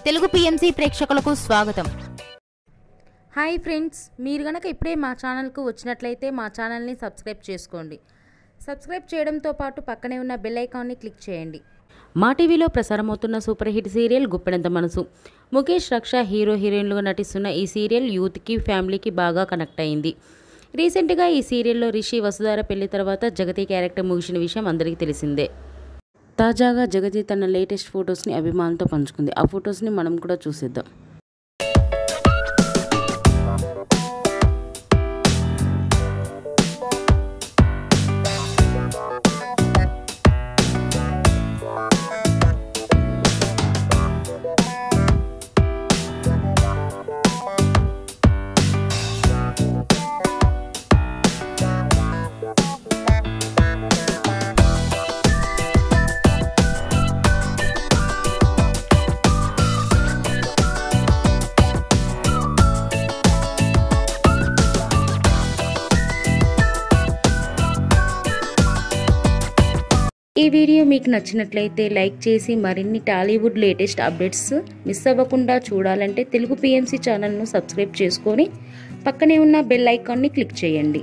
Telugu PMC ప్రేక్షకులకు స్వాగతం. Hi friends, మీరు గనక ఇప్పుడే మా ఛానల్కు వచ్చినట్లయితే మా ఛానల్ని సబ్స్క్రైబ్ చేసుకోండి. సబ్స్క్రైబ్ చేయడంతో పాటు పక్కనే ఉన్న బెల్ ఐకాన్ని క్లిక్ చేయండి. మా టీవీలో ప్రసారమవుతున్న సూపర్ హిట్ సీరియల్ గుప్పెడంత మనసు. ముఖేష్, రక్ష హీరో హీరోయిన్లుగా నటిస్తున్న ఈ సీరియల్ యూత్కి, ఫ్యామిలీకి బాగా కనెక్ట్ అయింది. రీసెంట్గా ఈ సీరియల్లో రిషి, వసుధార పెళ్లి తర్వాత జగతి క్యారెక్టర్ ముగిసిన విషయం అందరికీ తెలిసిందే. తాజాగా జగతి తన లేటెస్ట్ ఫొటోస్ని అభిమానులతో పంచుకుంది. ఆ ఫొటోస్ని మనం కూడా చూసేద్దాం. ఈ వీడియో మీకు నచ్చినట్లయితే లైక్ చేసి మరిన్ని టాలీవుడ్ లేటెస్ట్ అప్డేట్స్ మిస్ అవ్వకుండా చూడాలంటే తెలుగు పిఎంసి ఛానల్ను సబ్స్క్రైబ్ చేసుకొని పక్కనే ఉన్న బెల్ ఐకాన్ని క్లిక్ చేయండి.